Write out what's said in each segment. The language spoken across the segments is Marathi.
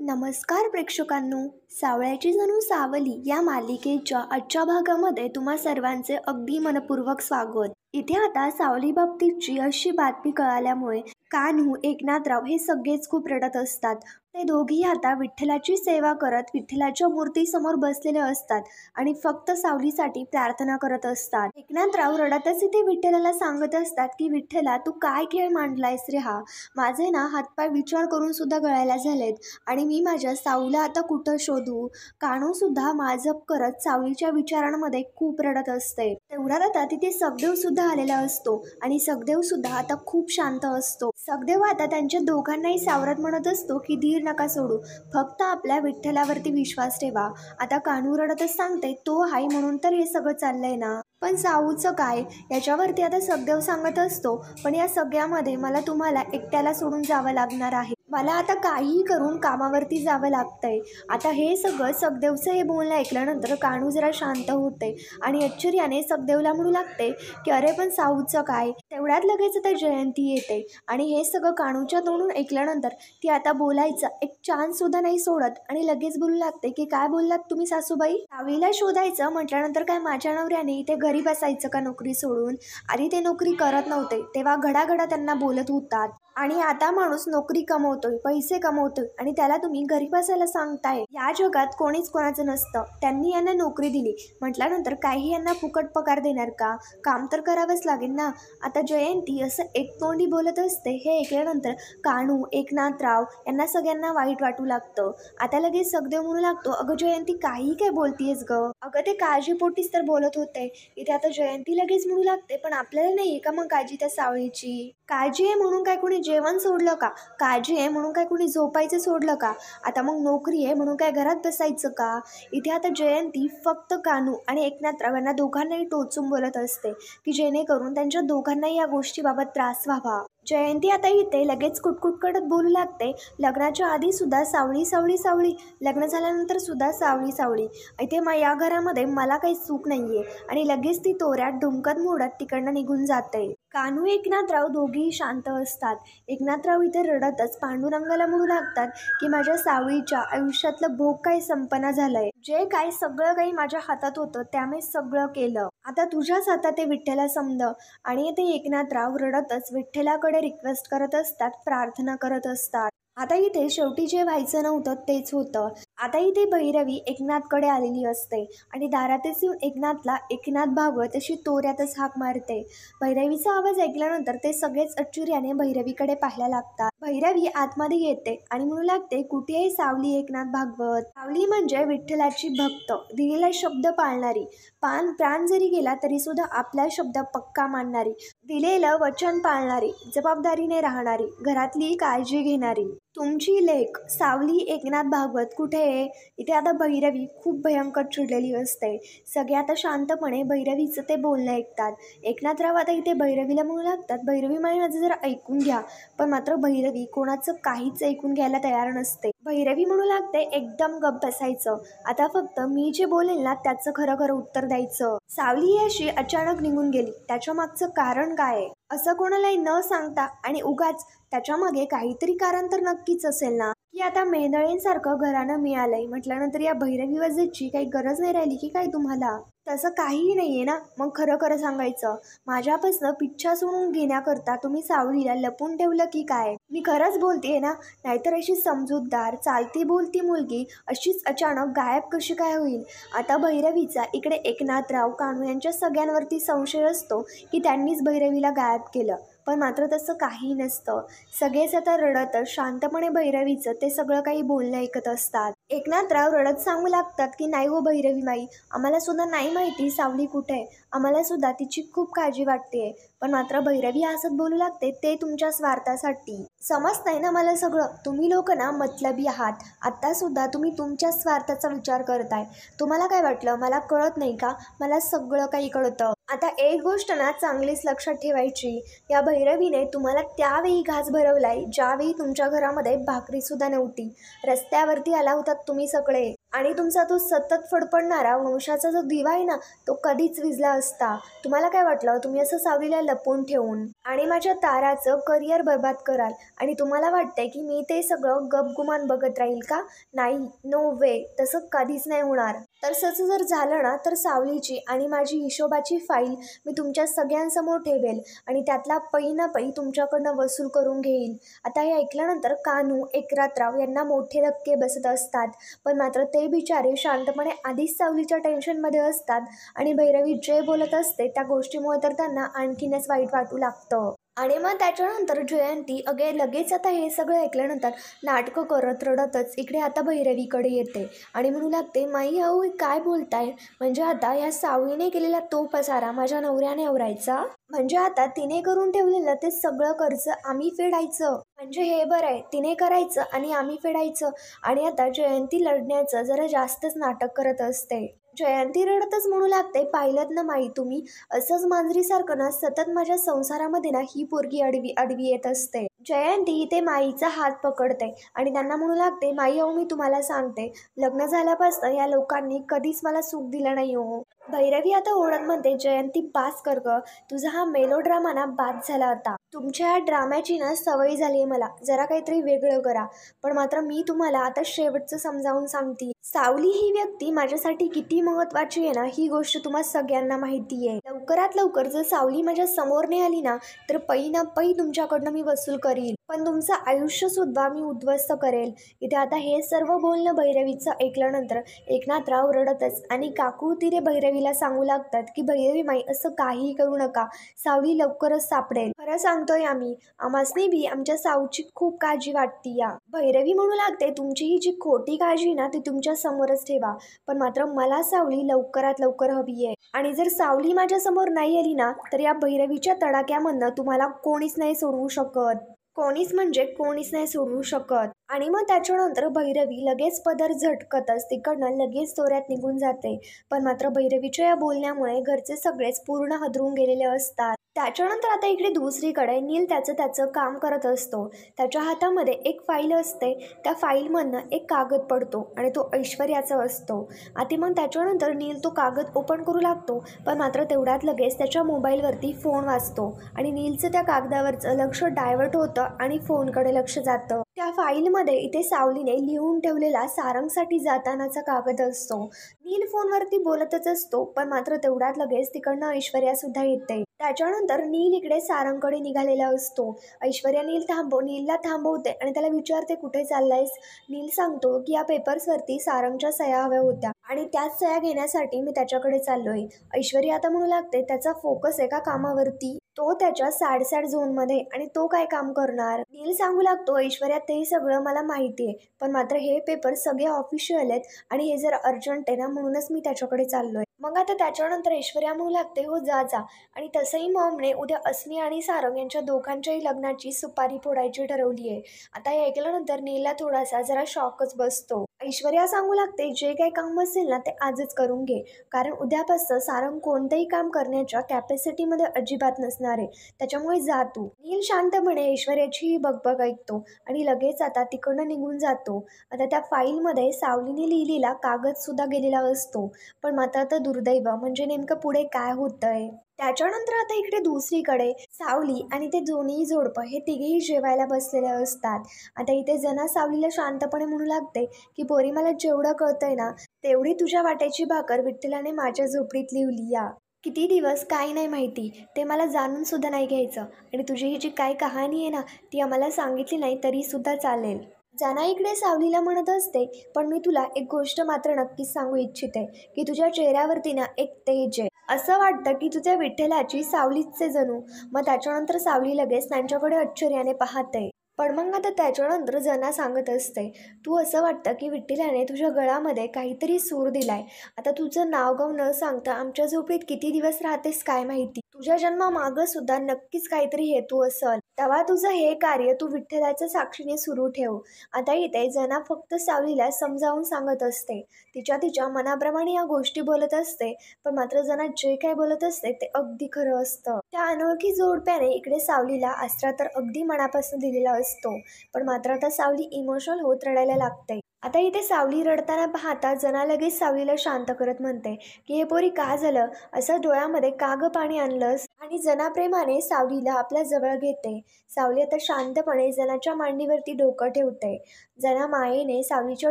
नमस्कार प्रेक्षकांनो, सावळ्याची जणू सावली या मालिकेच्या आजच्या भागामध्ये तुम्हा सर्वांचे अगदी मनपूर्वक स्वागत। इथे आता सावली बाबतीतची अशी बातमी कळाल्यामुळे कान्हू, एकनाथराव हे सगळेच खूप रडत असतात। ते दोघी आता विठ्ठलाची सेवा करत विठ्ठलाच्या मूर्तीसमोर बसलेले असतात आणि फक्त सावलीसाठी प्रार्थना करत असतात। एकनाथराव रडतच इथे विठ्ठलाला सांगत असतात की विठ्ठला, तू काय खेळ मांडलायस रे हा? माझे ना हातपाय विचार करून सुद्धा गळायला झालेत आणि मी माझ्या सावलीला आता कुठं शोधू? कान्हू सुद्धा माजप करत सावलीच्या विचारांमध्ये खूप रडत असते। तेवढ्यात आता तिथे सखदेव सुद्धा आलेला असतो आणि सखदेव सुद्धा आता खूप शांत असतो। सखदेव आता त्यांच्या दोघांनाही सावरत म्हणत असतो की धीर नका सोडू, फक्त आपल्या विठ्ठलावरती विश्वास ठेवा। आता कान्हू रडतच सांगते, तो हाय म्हणून तर हे सगळं चाललंय ना, पण साऊचं काय? याच्यावरती आता सखदेव सांगत असतो, पण या सगळ्यामध्ये मला तुम्हाला एकट्याला सोडून जावं लागणार आहे। मला आता काहीही करून कामावरती जावं लागतंय। आता हे सगळं सखदेवचं हे बोलणं ऐकल्यानंतर कान्हू जरा शांत होते आणि आश्चर्याने सखदेवला म्हणू लागते की अरे पण साऊचं काय? तेवढ्यात लगेच आता जयंती येते आणि हे सगळं कान्हूच्या तोंडून ऐकल्यानंतर ती आता बोलायचा एक चान्स सुद्धा नाही सोडत आणि लगेच बोलू लागते की काय बोललात तुम्ही सासूबाई? सावलीला शोधायचं म्हटल्यानंतर काय माझ्या नवऱ्याने इथे घरी बसायचं का नोकरी सोडून? आधी ते नोकरी करत नव्हते तेव्हा घडाघडा त्यांना बोलत होतात आणि आता माणूस नोकरी कमवतोय, पैसे कमवतोय आणि त्याला तुम्ही घरी बसायला सांगताय। या जगात कोणीच कोणाचं नसतं। त्यांनी यांना नोकरी दिली म्हटल्यानंतर काही यांना फुकट पगार देणार का? काम तर करावंच लागेल ना। आता जयंती असं एकतोंडी बोलत असते। हे ऐकल्यानंतर कान्हू, एकनाथराव यांना सगळ्यांना वाईट वाटू लागतं। आता लगेच सखदेव म्हणू लागतो, अगं जयंती काही काय बोलतीयस ग? अगं ते काळजीपोटीच तर बोलत होते। इथे आता जयंती लगेच म्हणू लागते, पण आपल्याला नाही का मग काळजी त्या सावळीची? काळजी आहे म्हणून काय कोणी जेवण सोडलं का? काळजी आहे म्हणून काय कोणी झोपायचं सोडलं का? आता मग नोकरी आहे म्हणून काय घरात बसायचं का? इथे आता जयंती फक्त कान्हू आणि एकनाथराव यांना दोघांनाही टोचून बोलत असते की जेणेकरून त्यांच्या दोघांनाही या गोष्टीबाबत त्रास व्हावा। जयंती आता इथे लगेच कुटकुट करत बोलू लागते, लग्नाच्या आधी सुद्धा सावळी सावळी सावळी, लग्न झाल्यानंतर सुद्धा सावळी सावळी। इथे या घरामध्ये मला काही सुख नाहीये आणि लगेच ती तोऱ्यात ढुंकत मोडत तिकडनं निघून जाते। कान्हू, एकनाथराव दोघेही शांत असतात। एकनाथराव इथे रडतच पांडुरंगाला म्हणू लागतात की माझ्या सावळीच्या आयुष्यातलं भोग काही संपना झालंय। जे काय सगळं काही माझ्या हातात होतं त्यामुळे सगळं केलं, आता तुझ्याच हातात ते विठ्ठला समज। आणि ते एकनाथराव रडतच विठ्ठलाकडे रिक्वेस्ट करत असतात, प्रार्थना करत असतात। आता इथे शेवटी जे व्हायचं नव्हतं तेच होतं। आता इथे भैरवी एकनाथकडे आलेली असते आणि दारातच येऊन एकनाथला एकनाथ भागवत अशी तोऱ्यातच हाक मारते। भैरवीचा आवाज ऐकल्यानंतर ते सगळेच आश्चर्याने भैरवीकडे पाहायला लागतात। भैरवी आतमध्ये येते आणि म्हणू लागते, कुठे आहे सावली एकनाथ भागवत? सावली म्हणजे विठ्ठलाची भक्त, दिलेला शब्द पाळणारी, प्राण जरी गेला तरी सुद्धा आपला शब्द पक्का मानणारी, दिलेलं वचन पाळणारी, जबाबदारीने राहणारी, घरातली काळजी घेणारी तुमची लेक सावली एकनाथ भागवत कुठे आहे? इथे आता भैरवी खूप भयंकर चिडलेली असते। सगळे आता शांतपणे भैरवीचं ते बोलणं ऐकतात। एकनाथराव आता इथे भैरवीला म्हणू लागतात, भैरवी माझं जरा ऐकून घ्या, पण मात्र भैरवी कोणाचं काहीच ऐकून घ्यायला तयार नसते। भैरवी म्हणू लागते, एकदम गप्प बसायचं, आता फक्त मी जे बोलेल ना त्याचं खरं खरं उत्तर द्यायचं। सावली ही अशी अचानक निघून गेली, त्याच्या मागचं कारण काय आहे? असं कोणालाही न सांगता आणि उगाच त्याच्यामागे काहीतरी कारण तर नक्कीच असेल ना, की आता मेंदळेंसारखं घरानं मिळालंय म्हटल्यानंतर या भैरवी वजाची काही गरज नाही राहिली की काय तुम्हाला? तसं काहीही नाहीये ना, मग खरं खरं सांगायचं, माझ्यापासून पिच्छा सोडून घेण्याकरता तुम्ही सावलीला लपून ठेवलं की काय? मी खरंच बोलतेय ना, नाहीतर अशी समजूतदार चालती बोलती मुलगी अशीच अचानक गायब कशी काय होईल? आता भैरवीचा इकडे एकनाथराव, कान्हू यांच्या सगळ्यांवरती संशय असतो की त्यांनीच भैरवीला गायब केलं, पण मात्र तसं काही नसतं। सगळेच आता रडतच शांतपणे भैरवीचं ते सगळं काही बोलणं ऐकत असतात। एकनाथराव रडत सांगू लागतात की नाही हो भैरवी माई, आम्हाला सुद्धा नाही माहिती सावली कुठे आहे, आम्हाला सुद्धा तिची खूप काळजी वाटते। पण मात्र भैरवी हसत बोलू लागते, ते तुमच्या स्वार्थासाठी समजतंय ना मला सगळं, तुम्ही लोक ना मतलबी आहात, आता सुद्धा तुम्ही तुमच्या स्वार्थाचा विचार करताय। तुम्हाला काय वाटलं मला कळत नाही का? मला सगळं काही कळतं। आता एक गोष्ट ना चांगलीच लक्षात ठेवायची, या भैरवीने तुम्हाला त्यावेळी घास भरवलाय ज्यावेळी तुमच्या घरामध्ये भाकरीसुद्धा नव्हती. रस्त्यावरती आला होतात तुम्ही सगळे आणि तुमचा तो सतत फडफडणारा वंशाचा जो दिवा आहे ना, तो कधीच विझला असता. तुम्हाला काय वाटलं तुम्ही असं सावलीला लपवून ठेवून आणि माझ्या ताराचं करिअर बर्बाद कराल आणि तुम्हाला वाटतंय की मी ते सगळं गपगुमान बघत राहील का? नाही, नो वे, तसं कधीच नाही होणार. तसंच जर झालं ना तर सावलीची आणि माझी हिशोबाची फाईल मी तुमच्या सगळ्यांसमोर ठेवेल आणि त्यातला पै ना पै तुमच्याकडनं वसूल करून घेईल. आता हे ऐकल्यानंतर कान्हू, एकनाथराव यांना मोठे धक्के बसत असतात. पण मात्र ते बिचारे शांतपणे आधीच सावलीच्या टेन्शनमध्ये असतात आणि भैरवी जे बोलत असते त्या गोष्टीमुळे तर त्यांना आणखीनच वाईट वाटू लागतं. आणि मग त्याच्यानंतर जयंती लगेच आता हे सगळं ऐकल्यानंतर नाटकं करत रडतच इकडे आता भैरवीकडे येते आणि म्हणू लागते, माई अहो काय बोलताय? म्हणजे आता ह्या सावलीने केलेला तो पसारा माझ्या नवऱ्याने आवरायचा? म्हणजे आता तिने करून ठेवलेलं ते सगळं कर्ज आम्ही फेडायचं? म्हणजे हे बरं आहे, तिने करायचं आणि आम्ही फेडायचं. आणि आता जयंती लढण्याचं जरा जास्तच नाटक करत असते. जयंती रडतच म्हणू लागते, पाहिलं ना माई तुम्ही, असंच मांजरीसारखं ना सतत माझ्या संसारामध्ये ना ही पोरगी अडवी येत असते. जयंती इथे माईचा हात पकडते आणि त्यांना म्हणू लागते, माई अहो मी तुम्हाला सांगते, लग्न झाल्यापासून या लोकांनी कधीच मला सुख दिलं नाही हो. भैरवी आता ओरडत म्हणते, जयंती बास कर ग, तुझा हा मेलोड्रामा ना बाद झाला आता. तुमच्या ह्या ड्राम्याची ना सवय झाली आहे मला, जरा काहीतरी वेगळं करा. पण मात्र मी तुम्हाला आता शेवटचं समजावून सांगते, सावली ही व्यक्ती माझ्यासाठी किती महत्वाची आहे ना ही गोष्ट तुम्हा सगळ्यांना माहिती आहे. लवकरात लवकर जर सावली माझ्या समोर नाही आली ना तर पै ना पै तुमच्याकडनं मी वसूल करील, पण तुमचं आयुष्य सुद्धा मी उद्ध्वस्त करेल. इथे आता हे सर्व बोलणं भैरवीचं ऐकल्यानंतर एकनाथराव रडतच आणि काकू तिरे भैरवीला सांगू लागतात की भैरवी माई असं काहीही करू नका, सावली लवकरच सापडेल. खरं सांगतोय आम्हासनी बी आमच्या सावची खूप काळजी वाटती या. भैरवी म्हणू लागते, तुमची ही जी खोटी काळजी ना ती तुमच्या समोरच ठेवा, पण मात्र मला सावली लवकरात लवकर हवी आहे. आणि जर सावली माझ्या समोर नाही आली ना तर या भैरवीच्या तडाख्यामधनं तुम्हाला कोणीच नाही सोडवू शकत. कोणीच म्हणजे कोणीच नाही सोडवू शकत. आणि मग त्याच्यानंतर भैरवी लगेच पदर झटकतच तिकडनं लगेच दोऱ्यात निघून जाते. पण मात्र भैरवीच्या या बोलण्यामुळे घरचे सगळेच पूर्ण हादरून गेलेले असतात. त्याच्यानंतर आता इकडे दुसरीकडे नील त्याचं काम करत असतो. त्याच्या हातामध्ये एक फाईल असते, त्या फाईलमधनं एक कागद पडतो आणि तो ऐश्वर्याचा असतो. आता मग त्याच्यानंतर नील तो कागद ओपन करू लागतो, पण मात्र तेवढ्यात लगेच त्याच्या मोबाईलवरती फोन वाजतो आणि नीलचं त्या कागदावरचं लक्ष डायव्हर्ट होतं आणि फोनकडे लक्ष जातं. त्या फाईलमध्ये इथे सावलीने लिहून ठेवलेला सारंगसाठी जातानाचा कागद असतो. नील फोनवरती बोलतच असतो, पण मात्र तेवढ्यात लगेच तिकडनं ऐश्वर्या सुद्धा येते. त्याच्यानंतर नील इकडे सारंगकडे निघालेला असतो. ऐश्वर्या नीलला थांबवते आणि त्याला विचारते, कुठे चाललायस? नील सांगतो की या पेपर्सवरती सारंगच्या सह्या हव्या होत्या आणि त्याच सह्या घेण्यासाठी मी त्याच्याकडे चाललोय. ऐश्वर्या आता म्हणू लागते, त्याचा फोकस आहे का कामावरती? तो त्याच्या सॅड झोनमध्ये आणि तो काय काम करणार? नील सांगू लागतो, ऐश्वर्या ते सगळं मला माहिती आहे, पण मात्र हे पेपर सगळे ऑफिशियल आहेत आणि हे जर अर्जंट आहे ना म्हणूनच मी त्याच्याकडे चाललोय. मग आता त्याच्यानंतर ऐश्वर्या म्हणू लागते, हो जा. आणि तसंही मॉमने उद्या अस्मी आणि सारंग यांच्या दोघांच्याही लग्नाची सुपारी फोडायची ठरवली आहे. आता हे ऐकल्यानंतर नीलला थोडासा जरा शॉकच बसतो. ऐश्वर्या सांगू लागते, जे काही काम असेल ना ते आजच करून घे, कारण उद्यापासून सारंग कोणतंही काम करण्याच्या कॅपॅसिटीमध्ये अजिबात नसणार आहे, त्याच्यामुळे जा तू. नील शांतपणे ऐश्वर्याची ही बकबक ऐकतो आणि लगेच आता तिकडनं निघून जातो. आता त्या फाईलमध्ये सावलीने लिहिलेला कागद सुद्धा गेलेला असतो, पण मात्र आता दुर्दैव म्हणजे नेमकं पुढे काय होतंय. त्याच्यानंतर आता इकडे दुसरीकडे सावली आणि ते दोन्ही जोडपं हे तिघेही जेवायला बसलेले असतात. आता इथे जना सावलीला शांतपणे म्हणू लागते की पोरी, मला जेवढं कळतंय ना तेवढी तुझ्या वाट्याची भाकर विठ्ठलाने माझ्या झोपडीत लिहिली या. किती दिवस काय नाही माहिती, ते मला जाणून सुद्धा नाही घ्यायचं आणि तुझी ही जी काय कहाणी आहे ना ती आम्हाला सांगितली नाही तरी सुद्धा चालेल. जना इकडे सावलीला म्हणत असते, पण मी तुला एक गोष्ट मात्र नक्कीच सांगू इच्छिते की तुझ्या चेहऱ्यावरती ना एक तेज आहे, असं वाटतं की तुझ्या विठ्ठलाची सावलीचे जणू. मग त्याच्यानंतर सावली लगेच त्यांच्याकडे आश्चर्याने पाहते. पण मग आता त्याच्यानंतर जना सांगत असते, तू असं वाटतं की विठ्ठलाने तुझ्या गळामध्ये काहीतरी सूर दिलाय. आता तुझं नाव गाव न सांगता आमच्या झोपडीत किती दिवस राहतेस काय माहिती. तुझ्या जन्मामागं सुद्धा नक्कीच काहीतरी हेतू असेल. तेव्हा तुझं हे कार्य तू विठ्ठलाच्या साक्षीने सुरू ठेव. आता इथे जना फक्त सावलीला समजावून सांगत असते. तिच्या मनाप्रमाणे या गोष्टी बोलत असते, पण मात्र जना जे काही बोलत असते ते अगदी खरं असतं. त्या अनोळखी जोडप्याने इकडे सावलीला आसरा तर अगदी मनापासून दिलेला असतो, पण मात्र आता सावली इमोशनल होत रडायला लागते. आता इथे सावली रडताना पाहता जना लगेच सावलीला शांत करत म्हणते की हे पोरी का झालं, असं डोळ्यामध्ये का ग पाणी आणलंस. आणि जना प्रेमाने सावलीला आपल्या जवळ घेते. सावली आता शांतपणे जनाच्या मांडीवरती डोकं ठेवते. जना मायेने सावलीच्या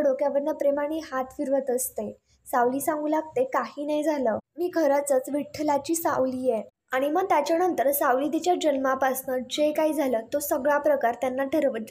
डोक्यावरनं प्रेमाने हात फिरवत असते. सावली सांगू लागते, काही नाही झालं, मी खरंच विठ्ठलाची सावली आहे. आणि मग त्याच्यानंतर सावली तिच्या जन्मापासनं जे काही झालं तो सगळा प्रकार त्यांना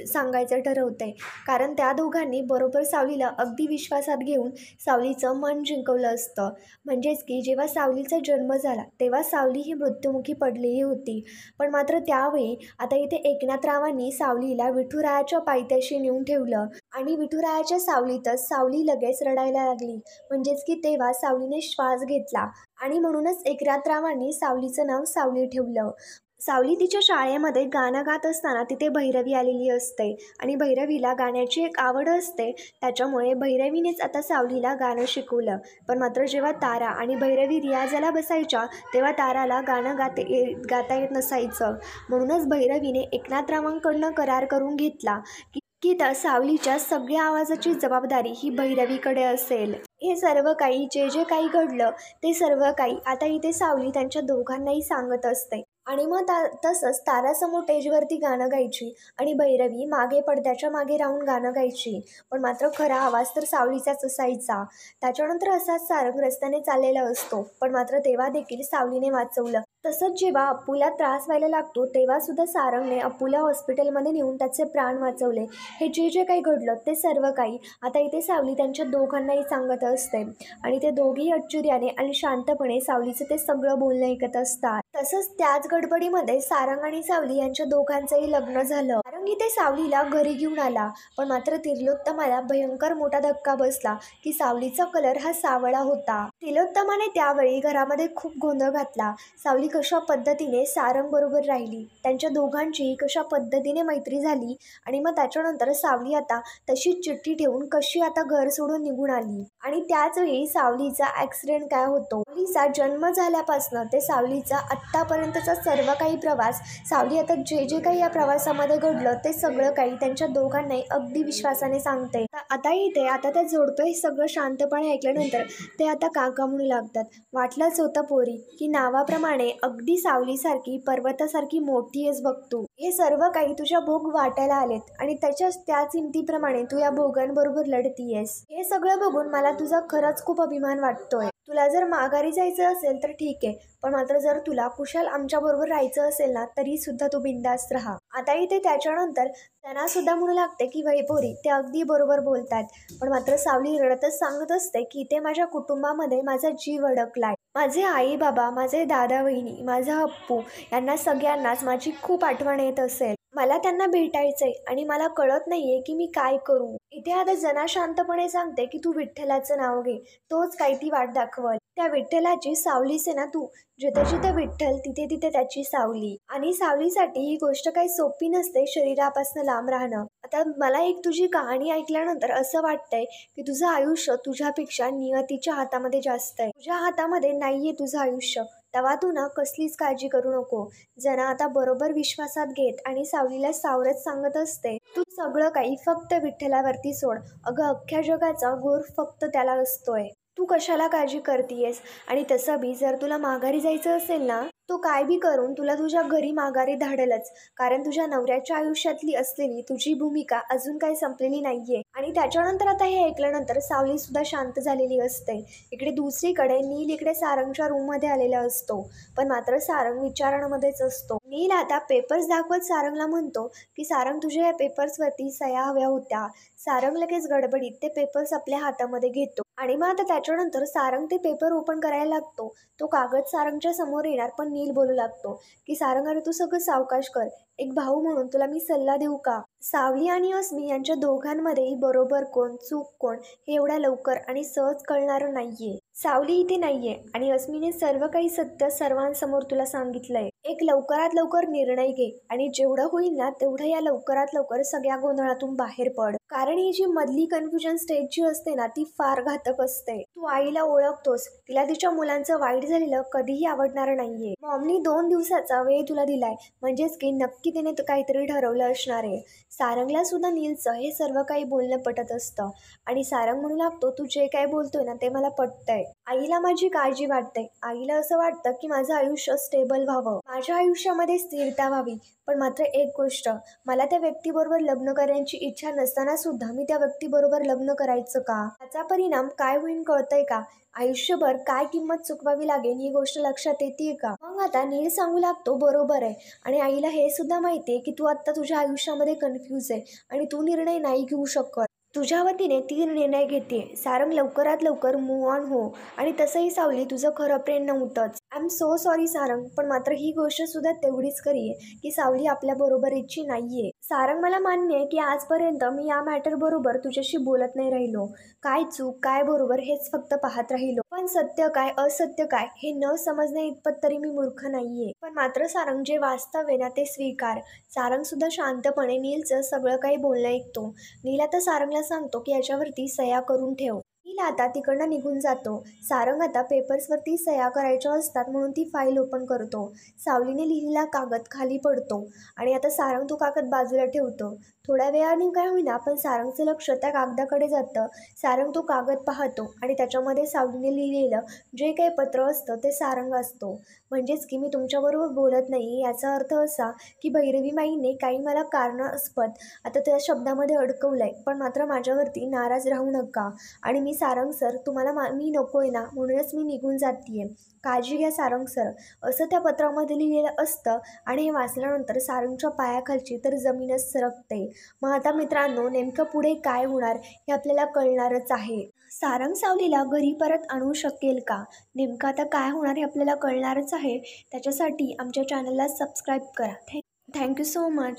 सांगायचं ठरवते. कारण त्या दोघांनी बरोबर सावलीला अगदी विश्वासात घेऊन सावलीचं मन जिंकवलं असतं. म्हणजेच की जेव्हा सावलीचा जन्म झाला तेव्हा सावली ही मृत्युमुखी पडलेली होती. पण मात्र त्यावेळी आता इथे एकनाथरावांनी सावलीला विठुरायाच्या पायथ्याशी नेऊन ठेवलं आणि विठुरायाच्या सावलीतच सावली लगेच रडायला लागली. म्हणजेच की तेव्हा सावलीने श्वास घेतला आणि म्हणूनच एकनाथरावांनी सावलीचं नाव सावली ठेवलं. सावली तिच्या शाळेमध्ये गाणं गात असताना तिथे भैरवी आलेली असते आणि भैरवीला गाण्याची एक आवड असते. त्याच्यामुळे भैरवीनेच आता सावलीला गाणं शिकवलं. पण मात्र जेव्हा तारा आणि भैरवी रियाजाला बसायच्या तेव्हा ताराला गाणं गाता येत नसायचं. म्हणूनच भैरवीने एकनाथरावांकडनं करार करून घेतला की त्या सावलीच्या सगळ्या आवाजाची जबाबदारी ही भैरवीकडे असेल. हे सर्व काही जे काही घडलं ते सर्व काही आता इथे सावली त्यांच्या दोघांनाही सांगत असते. आणि मग तसंच तारासमोर स्टेजवरती गाणं गायची आणि भैरवी मागे पडद्याच्या मागे राहून गाणं गायची. पण मात्र खरा आवाज तर सावलीचाच असायचा. त्याच्यानंतर असाच सारंग रस्त्याने चाललेला असतो, पण मात्र तेव्हा देखील सावलीने वाचवलं. तसंच जेव्हा अप्पूला त्रास व्हायला लागतो तेव्हा सुद्धा सारंगने अप्पूला हॉस्पिटलमध्ये नेऊन त्याचे प्राण वाचवले. हे जे काही घडलं ते सर्व काही आता इथे सावली त्यांच्या दोघांनाही सांगत असते. आणि ते दोघेही आश्चर्याने आणि शांतपणे सावलीचं ते सगळं बोलणं ऐकत असतात. तसंच त्याच गडबडीमध्ये सारंग आणि सावली यांच्या दोघांचंही लग्न झालं. सारंग इथे सावलीला घरी घेऊन आला, पण मात्र तिलोत्तमाला भयंकर मोठा धक्का बसला की सावलीचा कलर हा सावळा होता. तिलोत्तमाने त्यावेळी घरामध्ये खूप गोंधळ घातला. सावली कशा पद्धतीने सारंग बरोबर राहिली, त्यांच्या दोघांची कशा पद्धतीने मैत्री झाली आणि मग त्याच्यानंतर सावली आता तशीच चिठ्ठी ठेवून कशी आता घर सोडून निघून आली. आणि त्याच वेळी सावलीचा ॲक्सिडेंट काय होतो. सावलीचा जन्म झाल्यापासून ते सावलीचा आत्तापर्यंतचा सर्व काही प्रवास, सावली आता जे काही या प्रवासामध्ये घडलं ते सगळं काही त्यांच्या दोघांनाही अगदी विश्वासाने सांगते. आता इथे आता त्या जोडपे सगळं शांतपणे ऐकल्यानंतर ते आता काका म्हणू लागतात. वाटलंच होतं पोरी की नावाप्रमाणे अगदी सावलीसारखी पर्वतासारखी मोठी आहेस बघ तू. हे सर्व काही तुझ्या भोग वाटायला आलेत आणि त्याच हिमतीप्रमाणे तू या भोगांबरोबर लढतीयेस. हे सगळं बघून मला तुझा खरंच खूप अभिमान वाटतोय. तुला जर माघारी जायचं असेल तर ठीक आहे, पण मात्र जर तुला कुशाल आमच्याबरोबर राहायचं असेल ना तरी सुद्धा तू बिंदास्त राहा. आता इथे त्याच्यानंतर त्यांना सुद्धा म्हणू लागते की वैपोरी ते अगदी बरोबर बोलतात. पण मात्र सावली रडतच सांगत असते की इथे माझ्या कुटुंबामध्ये माझा जीव अडकलाय. माझे आई बाबा, माझे दादा वहिनी, माझा अप्पू यांना सगळ्यांनाच माझी खूप आठवण येत असेल. मला त्यांना भेटायचंय आणि मला कळत नाहीये की मी काय करू. इथे आता जना शांतपणे सांगते की तू विठ्ठलाचं नाव घे, तोच काही ती वाट दाखवल. त्या विठ्ठलाची सावलीस आहे ना तू. जिथे जिथे विठ्ठल तिथे तिथे त्याची सावली. आणि सावलीसाठी ही गोष्ट काही सोपी नसते शरीरापासून लांब राहणं. आता मला एक तुझी कहाणी ऐकल्यानंतर असं वाटतंय की तुझं आयुष्य तुझ्यापेक्षा नियतीच्या हातामध्ये जास्त आहे. तुझ्या हातामध्ये नाहीये तुझं आयुष्य. तेव्हा तू ना कसलीच काळजी करू नको. जना आता बरोबर विश्वासात घेत आणि सावलीला सावरत सांगत असते, तू सगळं काही फक्त विठ्ठलावरती सोड. अगं अख्ख्या जगाचा घोर फक्त त्याला असतोय. तू कशाला काळजी करतीयेस. आणि तसं बी जर तुला माघारी जायचं असेल ना, तो काय बी करून तुला तुझ्या घरी माघारी धाडलच. कारण तुझ्या नवऱ्याच्या आयुष्यातली असलेली तुझी भूमिका अजून काही संपलेली नाहीये. आणि त्याच्यानंतर आता हे ऐकल्यानंतर सावली सुद्धा शांत झालेली असते. इकडे दुसरीकडे नील इकडे सारंगच्या रूममध्ये आलेला असतो, पण मात्र सारंग विचारांमध्येच असतो. नील आता पेपर्स दाखवत सारंगला म्हणतो की सारंग तुझ्या या पेपर्सवरती सह्या हव्या होत्या. सारंग लगेच गडबडीत ते पेपर्स आपल्या हातामध्ये घेतो आणि मग आता त्याच्यानंतर सारंग ते पेपर ओपन करायला लागतो. तो कागद सारंगच्या समोर येणार पण नील बोलू लागतो की सारंग अरे तू सगळं सावकाश कर. एक भाऊ म्हणून तुला मी सल्ला देऊ का. सावली आणि अस्मी यांच्या दोघांमध्येही बरोबर कोण चूक कोण हे एवढ्या लवकर आणि सहज कळणारं नाहीये. सावली इथे नाहीये आणि अस्मीने सर्व काही सत्य सर्वांसमोर तुला सांगितलंय. एक लवकरात लवकर निर्णय घे आणि जेवढं होईल ना तेवढं या लवकरात लवकर सगळ्या गोंधळातून बाहेर पड. कारण ही जी मधली कन्फ्युजन स्टेज जी असते ना ती फार घातक असते. तू आईला ओळखतोस, तिला तिच्या मुलांचं वाईट झालेलं कधीही आवडणार नाहीये. मॉमनी 2 दिवसाचा वेळ तुला दिलाय, म्हणजेच की नक्की तिने काहीतरी ठरवलं असणार आहे. सारंगला सुद्धा नीलचं हे सर्व काही बोलणं पटत असतं आणि सारंग म्हणू लागतो, तू जे काय बोलतोय ना ते मला पटतंय. आईला माझी काळजी वाटते. आईला असं वाटतं की माझं आयुष्य स्टेबल व्हावं, माझ्या आयुष्यामध्ये स्थिरता व्हावी. पण मात्र एक गोष्ट, मला त्या व्यक्तीबरोबर लग्न करण्याची इच्छा नसताना सुद्धा मी त्या व्यक्तीबरोबर लग्न करायचं का? त्याचा परिणाम काय होईल कळतंय का? आयुष्यभर काय किंमत चुकवावी लागेल ही गोष्ट लक्षात येते का? मग आता नील सांगू लागतो, बरोबर आहे. आणि आईला हे सुद्धा माहिती आहे की तू आता तुझ्या आयुष्यामध्ये कन्फ्यूज आहे आणि तू निर्णय नाही घेऊ शकत. तुझ्या वतीने ती निर्णय घेते. सारंग लवकरात लवकर मूव्ह ऑन हो. आणि तसंही सावली तुझं खरं प्रेम नव्हतंच. I am so sorry Sarang, पण मात्र ही गोष्ट सुद्धा तेवढीच खरी आहे की सावली आपल्या बरोबरीची नाहीये. सारंग, मला मान्य आहे की आजपर्यंत मी या मॅटर बरोबर तुझ्याशी बोलत नाही राहिलो. काय चूक काय बरोबर हेच फक्त पाहत राहिलो. पण सत्य काय असत्य काय हे न समजण्या इतपत तरी मी मूर्ख नाहीये. पण मात्र सारंग, जे वास्तव आहे ना ते स्वीकार. सारंग सुद्धा शांतपणे नीलचं सगळं काही बोलणं ऐकतो. नील आता सारंगला सांगतो की याच्यावरती सह्या करून ठेव. नील आता तिकडनं निघून जातो. सारंग आता पेपर्सवरती सह्या करायच्या असतात म्हणून ती फाईल ओपन करतो. सावलीने लिहिलेला कागद खाली पडतो आणि आता सारंग तो कागद बाजूला ठेवतो. थोड्या वेळाने काय होईना पण सारंगचं लक्ष त्या कागदाकडे जातं. सारंग तो कागद पाहतो आणि त्याच्यामध्ये सावलीने लिहिलेलं जे काही पत्र असतं ते सारंग असतो. म्हणजेच की मी तुमच्याबरोबर बोलत नाही याचा अर्थ असा की भैरवी माईने काही मला कारणास्पद आता त्या शब्दामध्ये अडकवलंय. पण मात्र माझ्यावरती नाराज राहू नका. आणि मी सारंग सर, तुम्हाला मी नकोय ना, म्हणूनच मी निघून जातीये. काळजी घ्या सारंग सर, असं त्या पत्रामध्ये लिहिलेलं असतं. आणि हे वाचल्यानंतर सारंगच्या पायाखालची तर जमीनच सरकते. मग आता मित्रांनो, नेमकं पुढे काय होणार हे आपल्याला कळणारच आहे. सारंग सावलीला घरी परत आणू शकेल का? नेमकं आता काय होणार हे आपल्याला कळणारच आहे. त्याच्यासाठी आमच्या चॅनलला सबस्क्राईब करा. Thank you so much.